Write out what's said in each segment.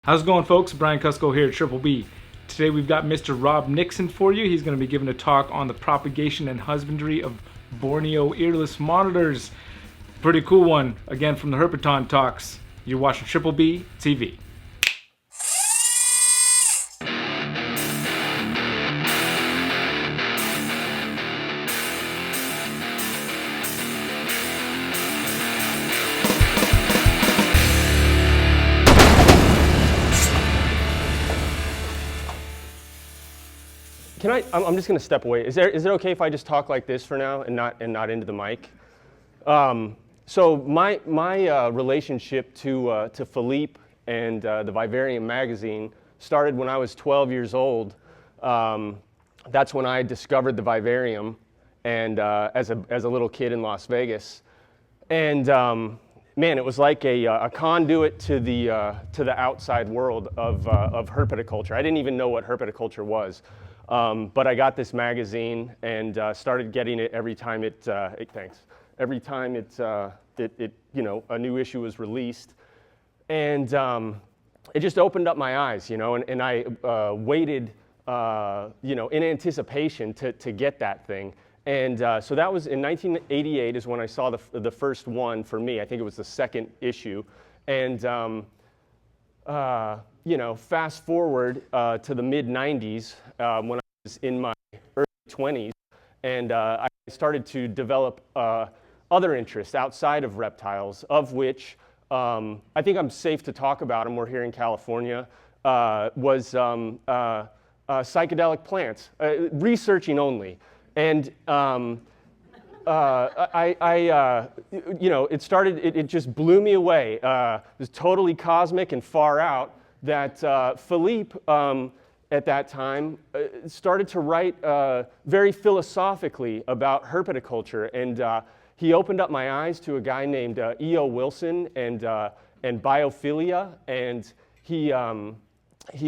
How's it going, folks? Brian Cusco here at Triple B. Today we've got Mr. Rob Nixon for you. He's going to be giving a talk on the propagation and husbandry of Borneo Earless Monitors. Pretty cool one, again from the Herpeton Talks. You're watching Triple B TV. I'm just going to step away. Is it okay if I just talk like this for now and not into the mic? So my relationship to Philippe and the Vivarium magazine started when I was 12 years old. That's when I discovered the Vivarium, and as a little kid in Las Vegas, and man, it was like a conduit to the outside world of herpetoculture. I didn't even know what herpetoculture was. But I got this magazine and started getting it every time every time a new issue was released, and it just opened up my eyes, and I waited, in anticipation to get that thing, and so that was in 1988 is when I saw the first one for me. I think it was the second issue, and fast forward to the mid 90s when I was in my early 20s, and I started to develop other interests outside of reptiles, of which I think I'm safe to talk about them. We're here in California. Was psychedelic plants, researching only, and it just blew me away. It was totally cosmic and far out that Philippe, at that time, started to write very philosophically about herpetoculture, and he opened up my eyes to a guy named E.O. Wilson and biophilia, and he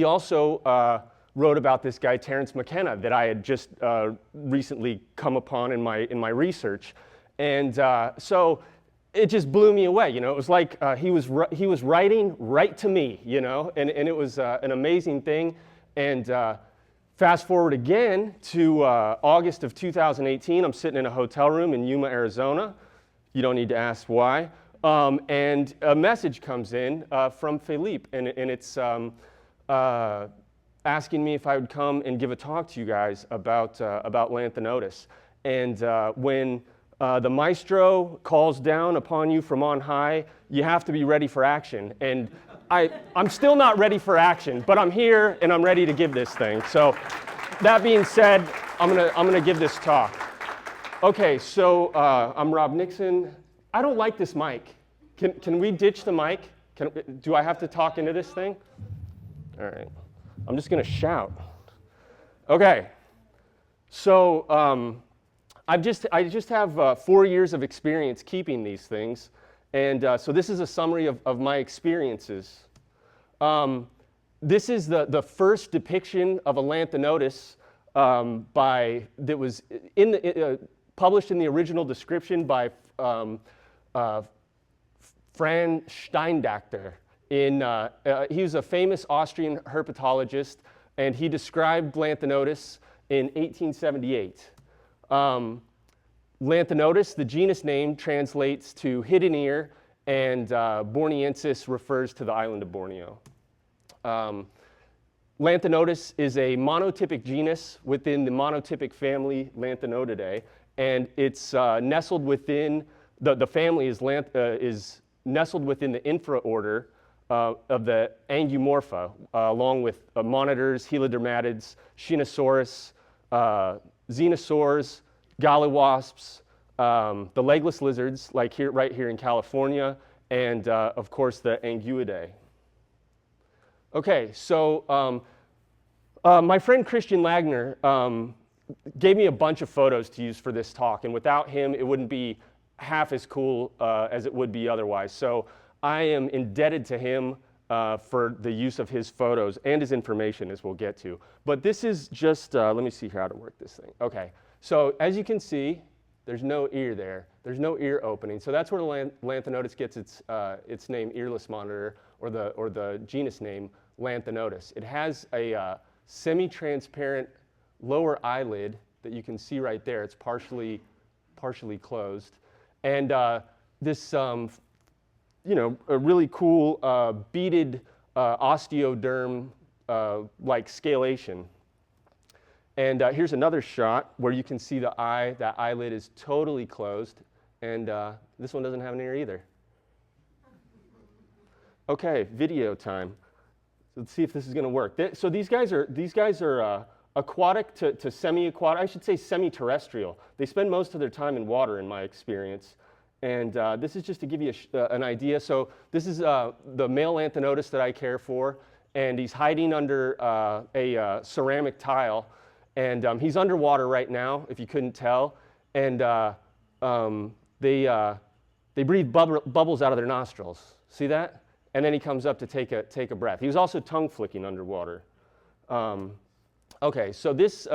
also wrote about this guy Terence McKenna that I had just recently come upon in my research, and so it just blew me away. It was like he was writing right to me, and it was an amazing thing. And fast forward again to August of 2018, I'm sitting in a hotel room in Yuma, Arizona. You don't need to ask why. And a message comes in from Philippe, and it's asking me if I would come and give a talk to you guys about Lanthanotus. And when the maestro calls down upon you from on high, you have to be ready for action. And I'm still not ready for action, but I'm here and I'm ready to give this thing. So that being said, I'm gonna give this talk. Okay, so I'm Rob Nixon. I don't like this mic. Can we ditch the mic? Do I have to talk into this thing? All right, I'm just gonna shout. Okay, so I just have 4 years of experience keeping these things. And so this is a summary of my experiences. This is the first depiction of a Lanthanotus that was published in the original description by Fran Steindachter. He was a famous Austrian herpetologist, and he described Lanthanotus in 1878. Lanthanotus, the genus name, translates to hidden ear, and Borneensis refers to the island of Borneo. Lanthanotus is a monotypic genus within the monotypic family Lanthanotidae, and it's nestled within, the family is nestled within the infraorder of the Angumorpha, along with monitors, helidermatids, Shinosaurus, xenosaurs, Gollywasps, the legless lizards, like right here in California, and of course the Anguidae. Okay, so my friend Christian Lagner gave me a bunch of photos to use for this talk, and without him it wouldn't be half as cool as it would be otherwise. So I am indebted to him for the use of his photos and his information, as we'll get to. But this is just, let me see how to work this thing. Okay. So as you can see, there's no ear there. There's no ear opening. So that's where the Lanthanotus gets its name, Earless Monitor, or the genus name, Lanthanotus. It has a semi-transparent lower eyelid that you can see right there. It's partially closed. And this, a really cool beaded osteoderm like scalation. And here's another shot where you can see the eye. That eyelid is totally closed. And this one doesn't have an ear either. Okay, video time. So let's see if this is going to work. So these guys are aquatic to semi-aquatic. I should say semi-terrestrial. They spend most of their time in water, in my experience. And this is just to give you an idea. So this is the male Lanthanotus that I care for, and he's hiding under a ceramic tile. And he's underwater right now, if you couldn't tell. And they breathe bubbles out of their nostrils. See that? And then he comes up to take a breath. He was also tongue flicking underwater. Okay, so this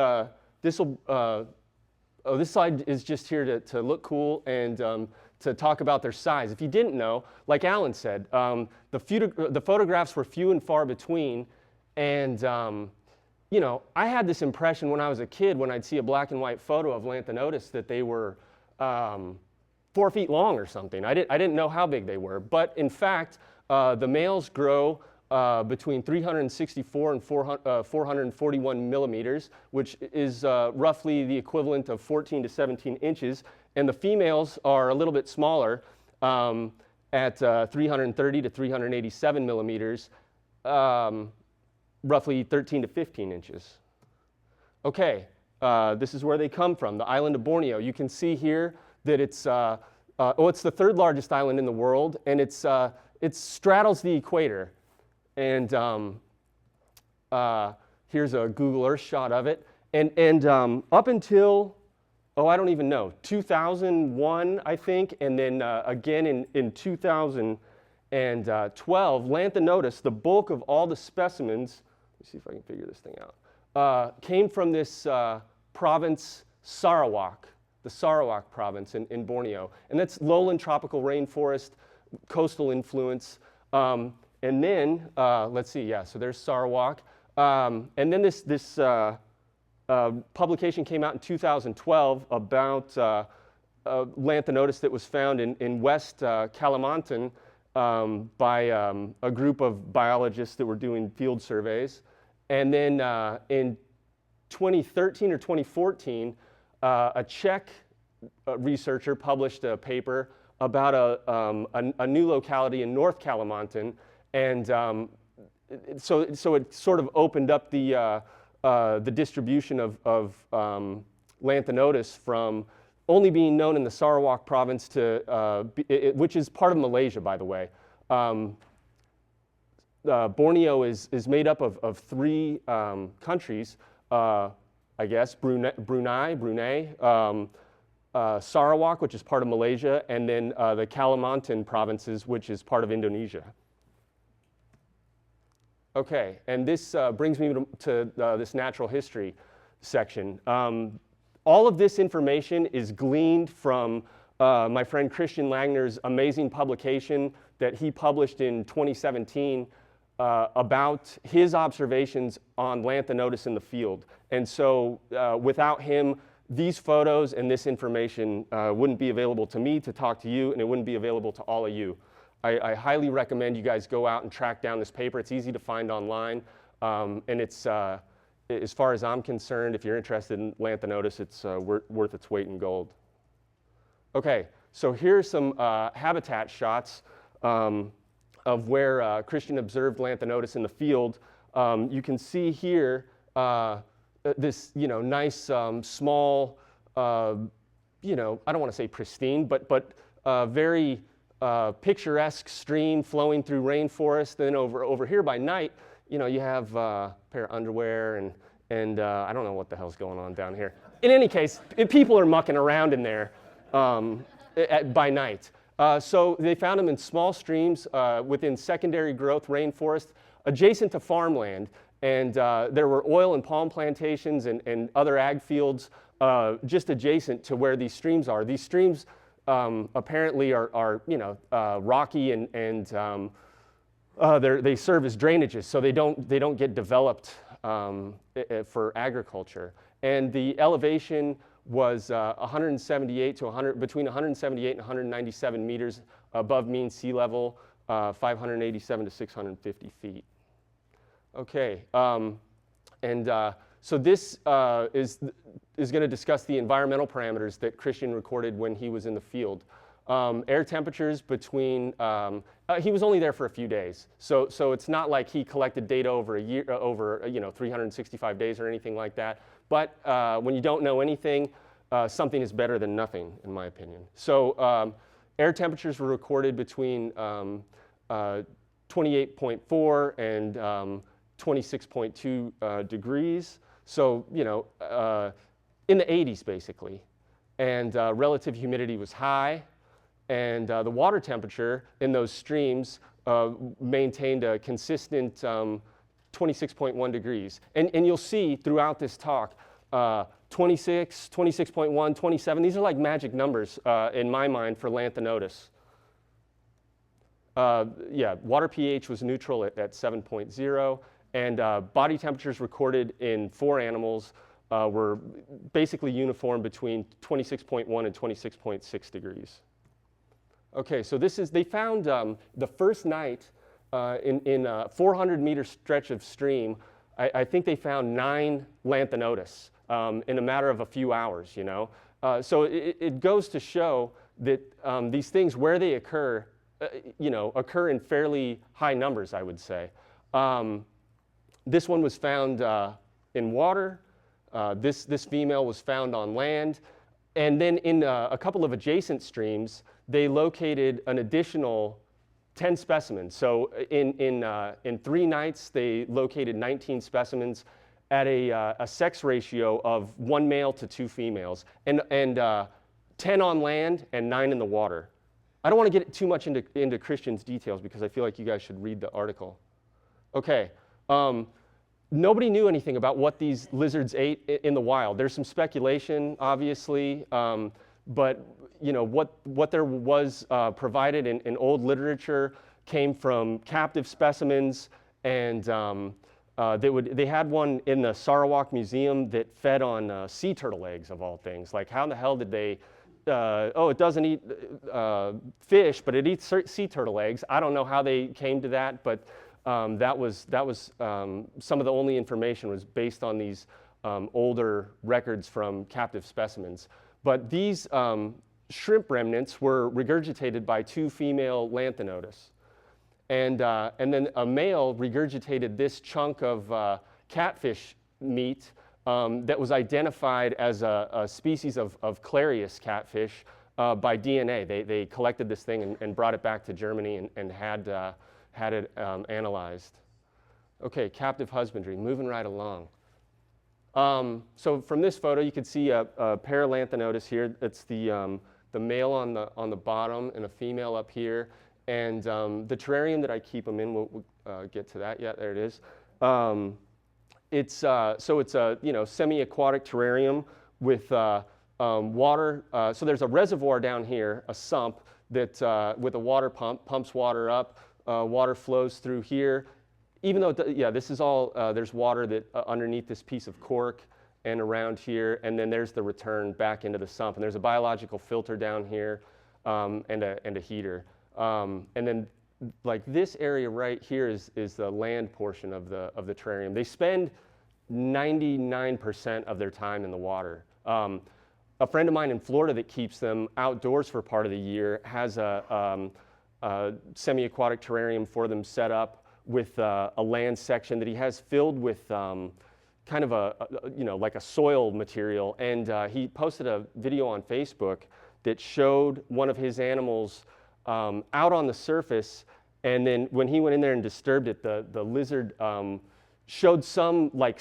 slide is just here to look cool and to talk about their size. If you didn't know, like Alan said, the photographs were few and far between, and I had this impression when I was a kid, when I'd see a black and white photo of Lanthanotus, that they were 4 feet long or something. I didn't know how big they were, but in fact, the males grow between 364 and 441 millimeters, which is roughly the equivalent of 14 to 17 inches. And the females are a little bit smaller at 330 to 387 millimeters, roughly 13 to 15 inches. Okay, this is where they come from, the island of Borneo. You can see here that it's the third largest island in the world, and it straddles the equator. And here's a Google Earth shot of it. And up until, I don't even know, 2001, I think, and then again in 2012, Lanthanotus, the bulk of all the specimens, let me see if I can figure this thing out, came from this province, Sarawak, the Sarawak province in Borneo. And that's lowland tropical rainforest, coastal influence. And then, let's see, so there's Sarawak. And then this publication came out in 2012 about Lanthanotus that was found in West Kalimantan by a group of biologists that were doing field surveys. And then in 2013 or 2014, a Czech researcher published a paper about a new locality in North Kalimantan. And so it sort of opened up the distribution of Lanthanotus from only being known in the Sarawak province to, which is part of Malaysia, by the way. Borneo is made up of three countries, I guess, Brunei, Sarawak, which is part of Malaysia, and then the Kalimantan provinces, which is part of Indonesia. Okay, and this brings me to this natural history section. All of this information is gleaned from my friend Christian Langner's amazing publication that he published in 2017 about his observations on Lanthanotus in the field. And so without him, these photos and this information wouldn't be available to me to talk to you, and it wouldn't be available to all of you. I highly recommend you guys go out and track down this paper. It's easy to find online, and it's, as far as I'm concerned, if you're interested in Lanthanotus, it's worth its weight in gold. Okay, so here's some habitat shots of where Christian observed Lanthanotus in the field. You can see here this, nice small, I don't want to say pristine, but very picturesque stream flowing through rainforest. Then over here by night, you have a pair of underwear and I don't know what the hell's going on down here. In any case, people are mucking around in there by night. So they found them in small streams within secondary growth rainforest adjacent to farmland. And there were oil and palm plantations and other ag fields just adjacent to where these streams are. These streams apparently are rocky and they serve as drainages, so they don't get developed for agriculture. And the elevation was 178 to 100, between 178 and 197 meters above mean sea level, 587 to 650 feet. Okay, so this is going to discuss the environmental parameters that Christian recorded when he was in the field. Air temperatures between, he was only there for a few days, so it's not like he collected data over a year, over 365 days or anything like that. But when you don't know anything, something is better than nothing, in my opinion. So air temperatures were recorded between 28.4 and 26.2 degrees. So in the 80s basically, and relative humidity was high. And the water temperature in those streams maintained a consistent 26.1 degrees. And you'll see throughout this talk, 26, 26.1, 27, these are like magic numbers in my mind for Lanthanotus. Water pH was neutral at 7.0, and body temperatures recorded in 4 animals were basically uniform between 26.1 and 26.6 degrees. Okay, so they found the first night in a 400-meter stretch of stream, I think they found 9 Lanthanotus in a matter of a few hours, So it goes to show that these things, where they occur, occur in fairly high numbers, I would say. This one was found in water. This female was found on land. And then in a couple of adjacent streams, they located an additional 10 specimens. So in 3 nights, they located 19 specimens at a sex ratio of 1 male to 2 females, and 10 on land and 9 in the water. I don't want to get too much into Christian's details because I feel like you guys should read the article. Okay. Nobody knew anything about what these lizards ate in the wild. There's some speculation, obviously, but what there was provided in old literature came from captive specimens, and they had one in the Sarawak Museum that fed on sea turtle eggs, of all things. Like, how in the hell did they? It doesn't eat fish, but it eats sea turtle eggs. I don't know how they came to that, but that was some of the only information was based on these older records from captive specimens. But these shrimp remnants were regurgitated by 2 female Lanthanotus. And then a male regurgitated this chunk of catfish meat that was identified as a species of Clarius catfish by DNA. They collected this thing and brought it back to Germany and had it analyzed. Okay, captive husbandry, moving right along. So from this photo, you can see a pair of Lanthanotus here. It's the male on the bottom and a female up here. And the terrarium that I keep them in, we'll get to that. Yeah, there it is. It's a semi-aquatic terrarium with water. So there's a reservoir down here, a sump that with a water pump pumps water up. Water flows through here. Even though, this is all, there's water that underneath this piece of cork and around here, and then there's the return back into the sump. And there's a biological filter down here and a heater. And then, like, this area right here is the land portion of the terrarium. They spend 99% of their time in the water. A friend of mine in Florida that keeps them outdoors for part of the year has a semi-aquatic terrarium for them set up with a land section that he has filled with kind of like a soil material. And he posted a video on Facebook that showed one of his animals out on the surface, and then when he went in there and disturbed it, the lizard showed some like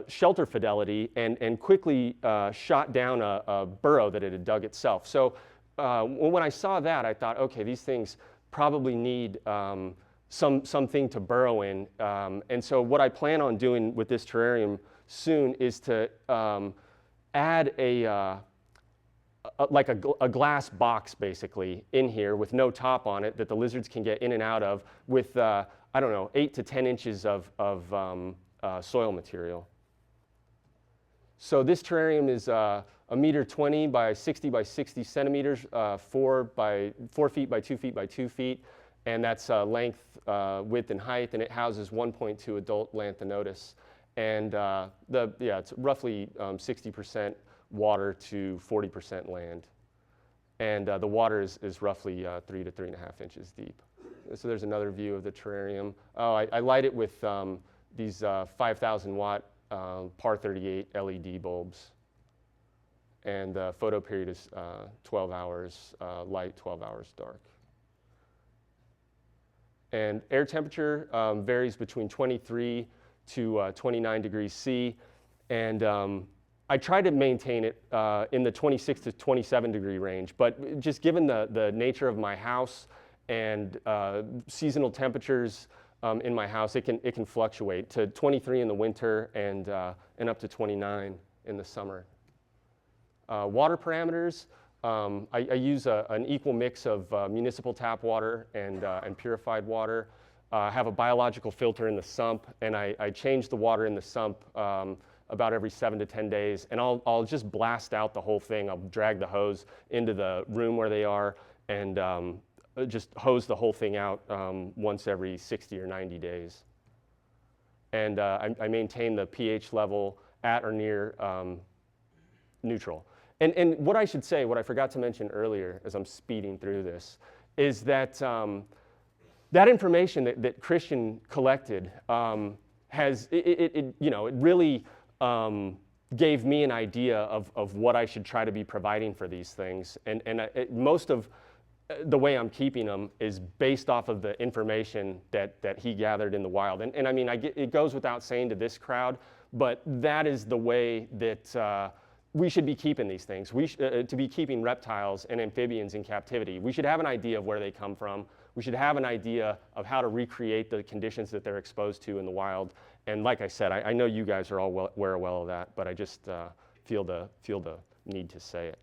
shelter fidelity and quickly shot down a burrow that it had dug itself. So when I saw that, I thought, okay, these things probably need something to burrow in. And so what I plan on doing with this terrarium soon is to add like a glass box basically in here with no top on it that the lizards can get in and out of with, I don't know, 8 to 10 inches of soil material. So this terrarium is 1.20 meters by 60 by 60 centimeters, 4 feet by 2 feet by 2 feet, and that's length, width, and height, and it houses 1.2 adult Lanthanotus. And it's roughly 60% water to 40% land. And the water is roughly 3 to 3.5 inches deep. So there's another view of the terrarium. Oh, I light it with these 5,000 watt par 38 LED bulbs. And the photo period is 12 hours light, 12 hours dark. And air temperature varies between 23 to 29 degrees C. And I try to maintain it in the 26 to 27 degree range. But just given the nature of my house and seasonal temperatures in my house, it can fluctuate to 23 in the winter and up to 29 in the summer. Water parameters, I use an equal mix of municipal tap water and purified water. I have a biological filter in the sump, and I change the water in the sump about every 7 to 10 days, and I'll just blast out the whole thing. I'll drag the hose into the room where they are and just hose the whole thing out once every 60 or 90 days. And I maintain the pH level at or near neutral. And what I should say, what I forgot to mention earlier as I'm speeding through this, is that that information that Christian collected it really gave me an idea of what I should try to be providing for these things. And most of the way I'm keeping them is based off of the information that he gathered in the wild. And I mean, it goes without saying to this crowd, but that is the way that we should be keeping these things. To be keeping reptiles and amphibians in captivity, we should have an idea of where they come from. We should have an idea of how to recreate the conditions that they're exposed to in the wild. And like I said, I know you guys are all aware well of that, but I just feel the need to say it.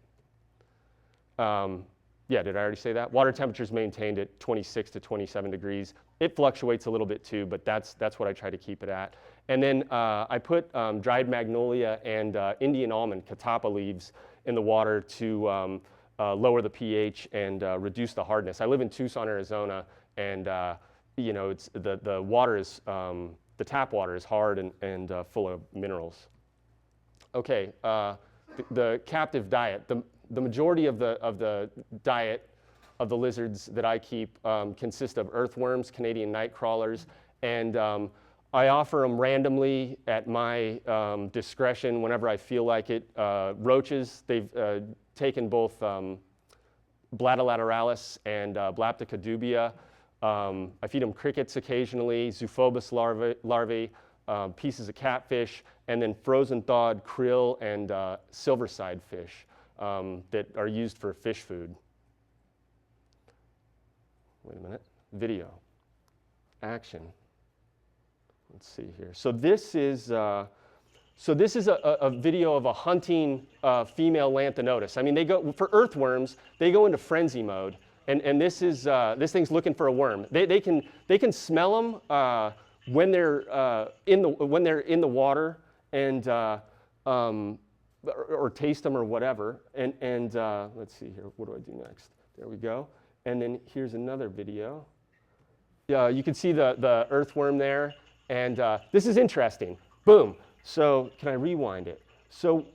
Yeah, did I already say that? Water temperature is maintained at 26 to 27 degrees. It fluctuates a little bit too, but that's what I try to keep it at. And then I put dried magnolia and Indian almond, catappa leaves in the water to lower the pH and reduce the hardness. I live in Tucson, Arizona, and it's the water is the tap water is hard and full of minerals. Okay, the captive diet. The majority of the diet of the lizards that I keep consist of earthworms, Canadian night crawlers, and I offer them randomly at my discretion whenever I feel like it. Roaches, they've taken both Blattolateralis and Blaptica dubia. I feed them crickets occasionally, Zoophobus larvae, pieces of catfish, and then frozen thawed krill and silverside fish that are used for fish food. Wait a minute. Video. Action. Let's see here. So this is a video of a hunting female Lanthanotus. I mean, they go for earthworms. They go into frenzy mode, and this thing's looking for a worm. They can smell them when they're in the water and or taste them or whatever. And let's see here. What do I do next? There we go. And then here's another video. You can see the earthworm there. And this is interesting. Boom. So can I rewind it? So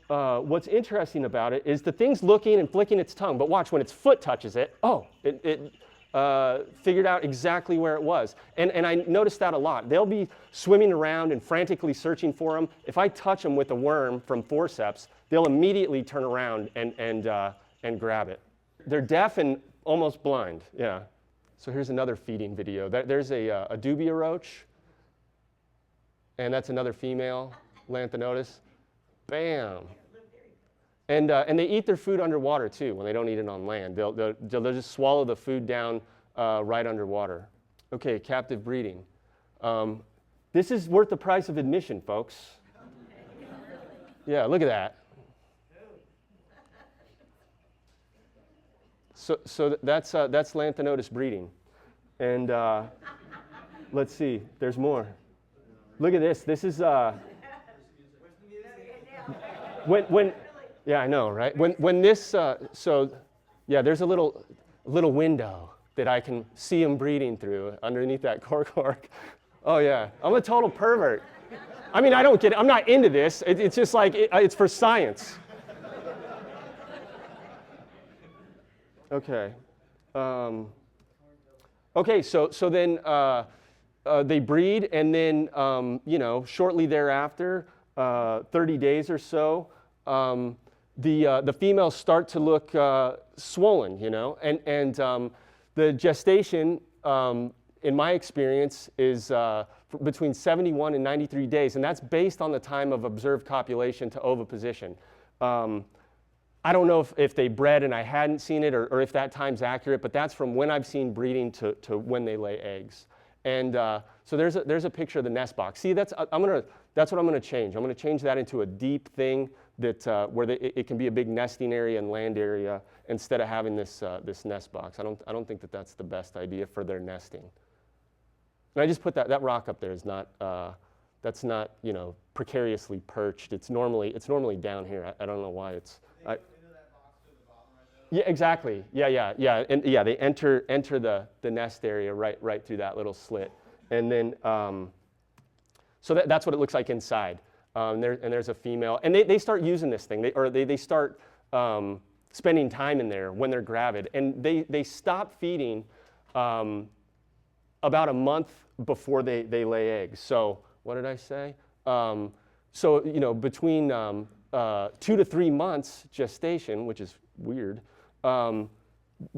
what's interesting about it is the thing's looking and flicking its tongue. But watch, when its foot touches it, it figured out exactly where it was. And I noticed that a lot. They'll be swimming around and frantically searching for them. If I touch them with a worm from forceps, they'll immediately turn around and grab it. They're deaf and almost blind. Yeah. So here's another feeding video. There's a dubia roach. And that's another female Lanthanotus. Bam. And they eat their food underwater too when they don't eat it on land. They'll just swallow the food down right underwater. Okay, captive breeding. This is worth the price of admission, folks. Yeah, look at that. That's Lanthanotus breeding. And let's see, there's more. Look at this. This is when yeah, I know, right? When this yeah, there's a little window that I can see them breeding through underneath that cork. Oh yeah, I'm a total pervert. I mean, I don't get it. I'm not into this. It's just like it's for science. Okay. Okay. So then they breed, and then shortly thereafter, 30 days or so, the females start to look swollen, and the gestation, in my experience, is between 71 and 93 days, and that's based on the time of observed copulation to oviposition. I don't know if they bred and I hadn't seen it, or if that time's accurate, but that's from when I've seen breeding to when they lay eggs. And so there's a picture of the nest box. See, that's what I'm going to change. I'm going to change that into a deep thing that where it can be a big nesting area and land area instead of having this nest box. I don't think that's the best idea for their nesting. And I just put that rock up there is not that's not precariously perched. It's normally down here. I don't know why it's. Yeah, exactly. Yeah, and yeah, they enter the nest area right through that little slit, and then so that's what it looks like inside. And there's a female, and they start using this thing. They start spending time in there when they're gravid, and they stop feeding about a month before they lay eggs. So what did I say? So between 2 to 3 months gestation, which is weird.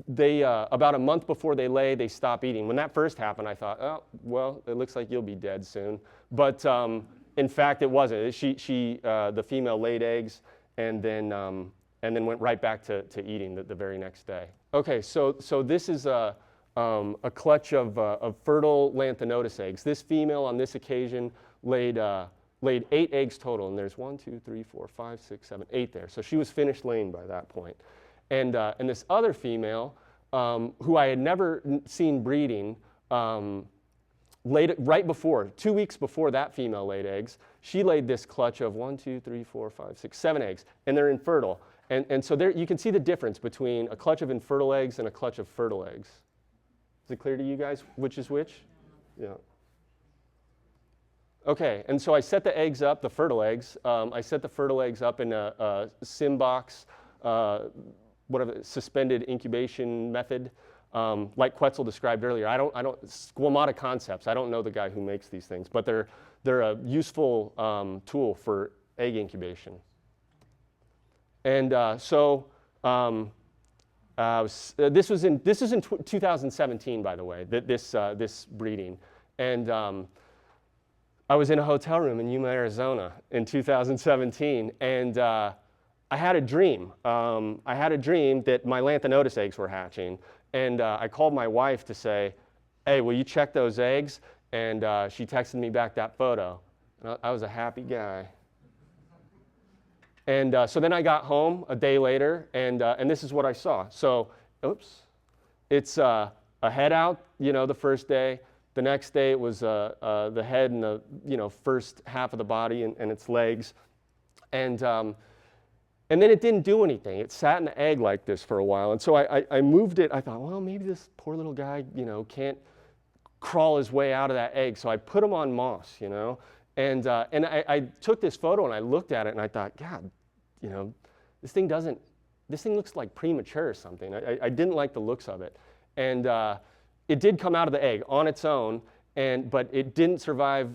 They about a month before they lay, they stop eating. When that first happened, I thought, oh, well, it looks like you'll be dead soon. But in fact, it wasn't. The female laid eggs and then went right back to eating the very next day. Okay, so this is a clutch of fertile Lanthanotus eggs. This female on this occasion laid 8 eggs total, and there's 1, 2, 3, 4, 5, 6, 7, 8 there. So she was finished laying by that point. And this other female, who I had never seen breeding, laid it right before, 2 weeks before that female laid eggs. She laid this clutch of 1, 2, 3, 4, 5, 6, 7 eggs, and they're infertile. And so there you can see the difference between a clutch of infertile eggs and a clutch of fertile eggs. Is it clear to you guys which is which? Yeah. Okay, and so I set the eggs up, the fertile eggs. I set the fertile eggs up in a sim box. Whatever suspended incubation method, like Quetzal described earlier. I don't Squamata Concepts. I don't know the guy who makes these things, but they're a useful tool for egg incubation. And this is in 2017, by the way. This breeding, and I was in a hotel room in Yuma, Arizona, in 2017, and I had a dream. I had a dream that my Lanthanotus eggs were hatching, and I called my wife to say, "Hey, will you check those eggs?" And she texted me back that photo. And I was a happy guy. And so then I got home a day later, and this is what I saw. So, oops, it's a head out, the first day. The next day it was the head and the first half of the body and its legs, and then it didn't do anything. It sat in the egg like this for a while. And so I moved it. I thought, well, maybe this poor little guy, can't crawl his way out of that egg. So I put him on moss, And I took this photo and I looked at it and I thought, God, this thing looks like premature or something. I didn't like the looks of it. And it did come out of the egg on its own, but it didn't survive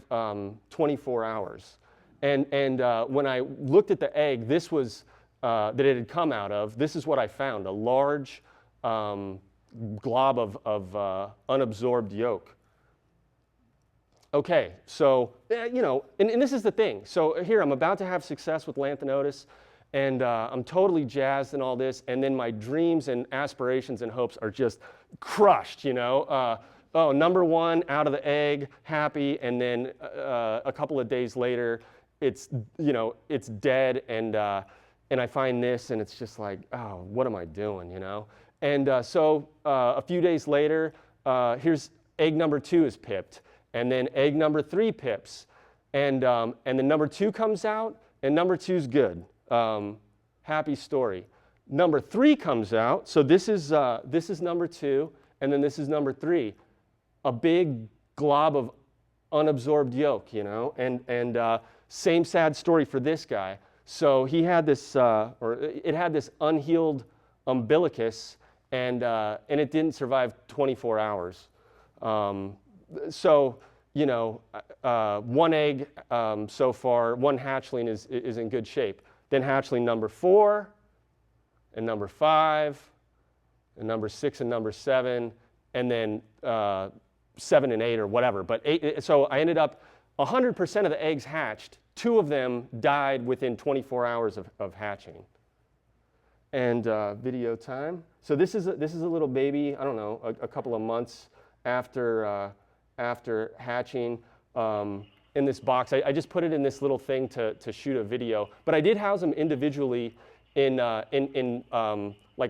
24 hours. And when I looked at the egg, this was that it had come out of, this is what I found, a large glob of unabsorbed yolk. Okay, so, and this is the thing. So here, I'm about to have success with Lanthanotus, and I'm totally jazzed and all this, and then my dreams and aspirations and hopes are just crushed, oh, number one, out of the egg, happy, and then a couple of days later, it's dead, and I find this, and it's just like, oh, what am I doing, And so a few days later, here's egg number 2 is pipped, and then egg number 3 pips, and then number 2 comes out, and number 2's good. Happy story. Number 3 comes out, so this is number 2, and then this is number 3. A big glob of unabsorbed yolk, you know, and same sad story for this guy. So he had this, or it had this unhealed umbilicus, and it didn't survive 24 hours. So, you know, one egg so far, one hatchling is in good shape. Then hatchling number 4, and number 5, and number 6 and number 7, and then 7 and 8 or whatever. But 8, so I ended up 100% of the eggs hatched. 2 of them died within 24 hours of hatching. And video time. So this is a little baby. I don't know, a couple of months after hatching. In this box, I just put it in this little thing to shoot a video. But I did house them individually in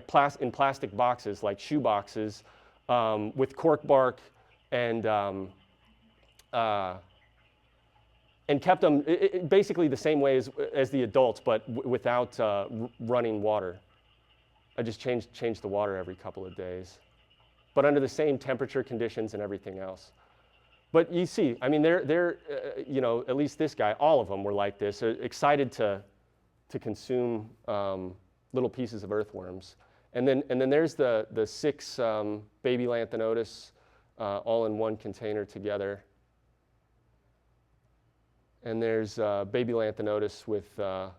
plastic boxes, like shoe boxes, with cork bark and kept them basically the same way as the adults, but without running water. I just changed the water every couple of days, but under the same temperature conditions and everything else. But you see, I mean, they're you know, at least this guy, all of them were like this, excited to consume little pieces of earthworms. And then there's the 6 baby Lanthanotus all in one container together. And there's baby Lanthanotus with the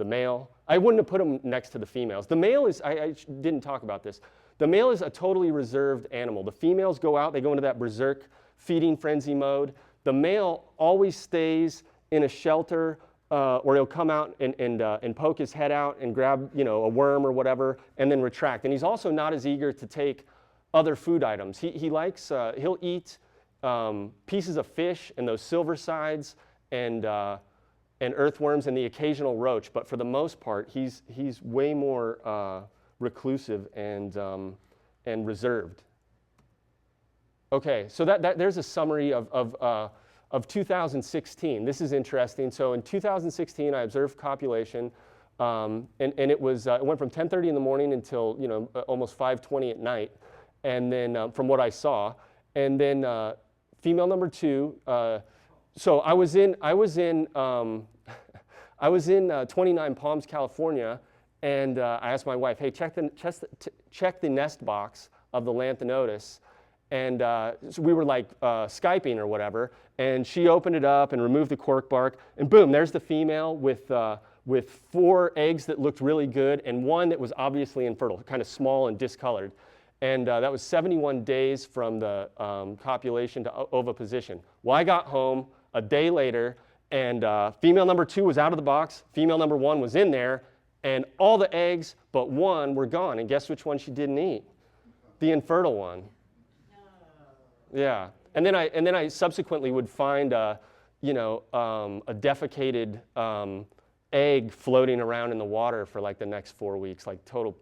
male. I wouldn't have put them next to the females. The male is, I didn't talk about this. The male is a totally reserved animal. The females go out, they go into that berserk feeding frenzy mode. The male always stays in a shelter, or he'll come out and poke his head out and grab, you know, a worm or whatever, and then retract. And he's also not as eager to take other food items. He likes, he'll eat pieces of fish and those silver sides and earthworms and the occasional roach, but for the most part, he's way more reclusive and reserved. Okay, so there's a summary of 2016. This is interesting. So in 2016, I observed copulation, and it was it went from 10:30 in the morning until, you know, almost 5:20 at night, and then from what I saw, and then female number 2. So I was in 29 Palms, California, and I asked my wife, hey, check the nest box of the Lanthanotus. And so we were like Skyping or whatever, and she opened it up and removed the cork bark, and boom, there's the female with 4 eggs that looked really good and 1 that was obviously infertile, kind of small and discolored. And that was 71 days from the copulation to oviposition. Well, I got home a day later, and female number 2 was out of the box, female number 1 was in there, and all the eggs but 1 were gone. And guess which one she didn't eat? The infertile one. Yeah, and then I subsequently would find a defecated egg floating around in the water for like the next 4 weeks, like total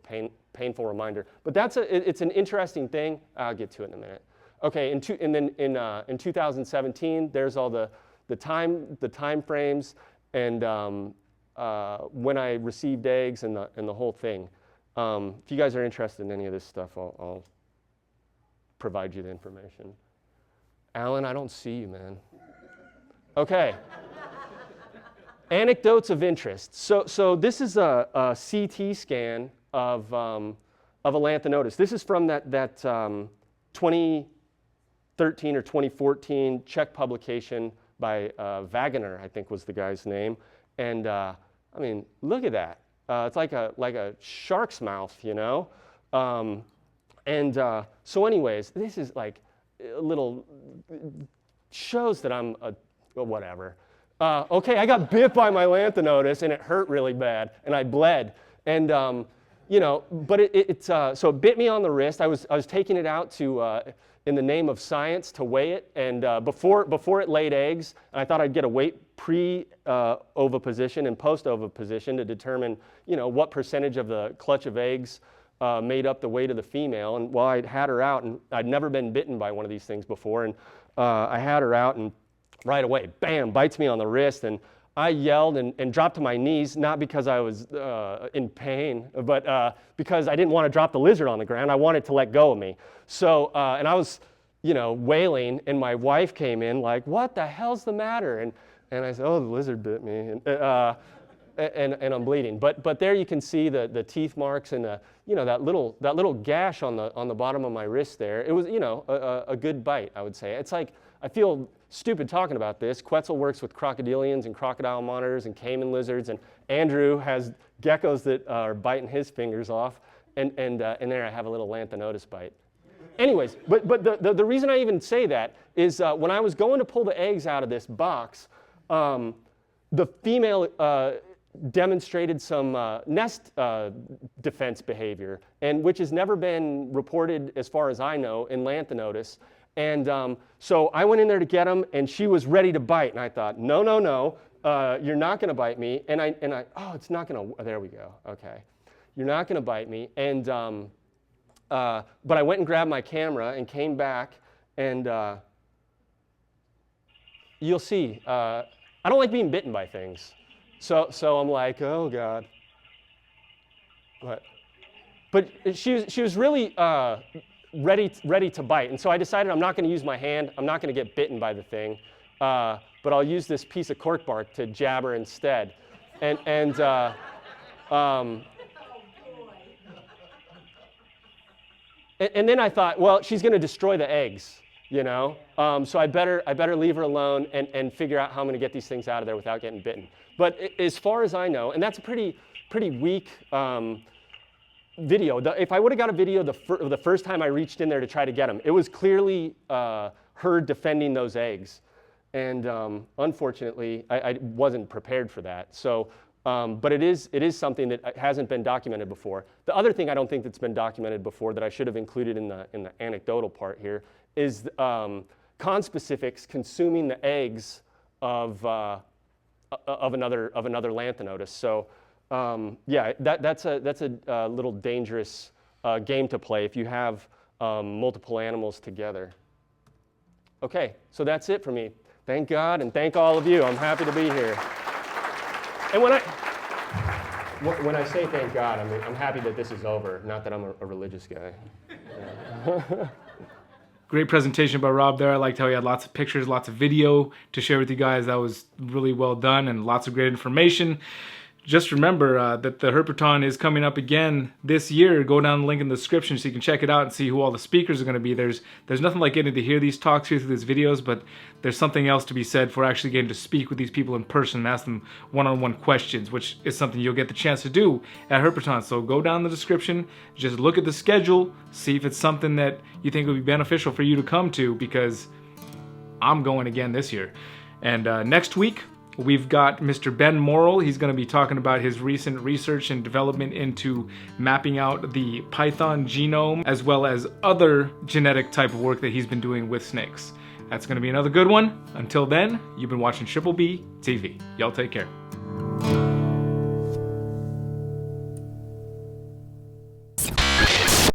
painful reminder. But it's an interesting thing. I'll get to it in a minute. Okay, in 2017, there's all the time frames and when I received eggs and the whole thing. If you guys are interested in any of this stuff, I'll provide you the information. Alan, I don't see you, man. Okay. Anecdotes of interest. So this is a CT scan of a Lanthanotus. This is from that 2013 or 2014 Czech publication by Wagener, I think was the guy's name. And I mean, look at that. It's like a shark's mouth, you know. So anyways, this is like a little, shows that I'm whatever. Okay, I got bit by my Lanthanotus and it hurt really bad and I bled. And you know, but so it bit me on the wrist. I was taking it out to in the name of science to weigh it, and before it laid eggs, and I thought I'd get a weight pre-oviposition and post-oviposition to determine, you know, what percentage of the clutch of eggs made up the weight of the female. And while I'd had her out, and I'd never been bitten by one of these things before, and I had her out, and right away, bam, bites me on the wrist, and I yelled and dropped to my knees, not because I was in pain, but because I didn't want to drop the lizard on the ground. I wanted to let go of me. So, and I was, wailing, and my wife came in like, "What the hell's the matter?" And I said, "Oh, the lizard bit me," and I'm bleeding. But there you can see the teeth marks and that little gash on the bottom of my wrist there. It was a good bite, I would say. It's like, I feel stupid talking about this. Quetzal works with crocodilians and crocodile monitors and caiman lizards, and Andrew has geckos that are biting his fingers off, and there I have a little lanthanotus bite. Anyways, but the reason I even say that is when I was going to pull the eggs out of this box, the female demonstrated some nest defense behavior, and which has never been reported, as far as I know, in lanthanotus. And so I went in there to get them, and she was ready to bite. And I thought, no, you're not going to bite me. And I, oh, it's not going to. There we go. Okay, you're not going to bite me. And but I went and grabbed my camera and came back, and you'll see. I don't like being bitten by things, so I'm like, oh God. But she was really ready to bite, and so I decided I'm not going to use my hand. I'm not going to get bitten by the thing, but I'll use this piece of cork bark to jab her instead. And then I thought, well, she's going to destroy the eggs, so I better leave her alone and figure out how I'm going to get these things out of there without getting bitten. But as far as I know, and that's a pretty weak video. If I would have got a video the first time I reached in there to try to get them, it was clearly her defending those eggs. And unfortunately, I wasn't prepared for that. So, but it is something that hasn't been documented before. The other thing I don't think that's been documented before that I should have included in the anecdotal part here is conspecifics consuming the eggs of another lanthanotus. So. Yeah, that's a little dangerous game to play if you have multiple animals together. Okay, so that's it for me. Thank God and thank all of you. I'm happy to be here. And when I say thank God, I mean I'm happy that this is over. Not that I'm a religious guy. Yeah. Great presentation by Rob there. I liked how he had lots of pictures, lots of video to share with you guys. That was really well done and lots of great information. Just remember that the Herpeton is coming up again this year. Go down the link in the description so you can check it out and see who all the speakers are going to be. There's nothing like getting to hear these talks here through these videos, but there's something else to be said for actually getting to speak with these people in person and ask them one-on-one questions, which is something you'll get the chance to do at Herpeton. So go down the description, just look at the schedule, see if it's something that you think would be beneficial for you to come to, because I'm going again this year. And next week, we've got Mr. Ben Morrill. He's going to be talking about his recent research and development into mapping out the python genome, as well as other genetic type of work that he's been doing with snakes. That's going to be another good one. Until then, you've been watching Triple B TV. Y'all take care.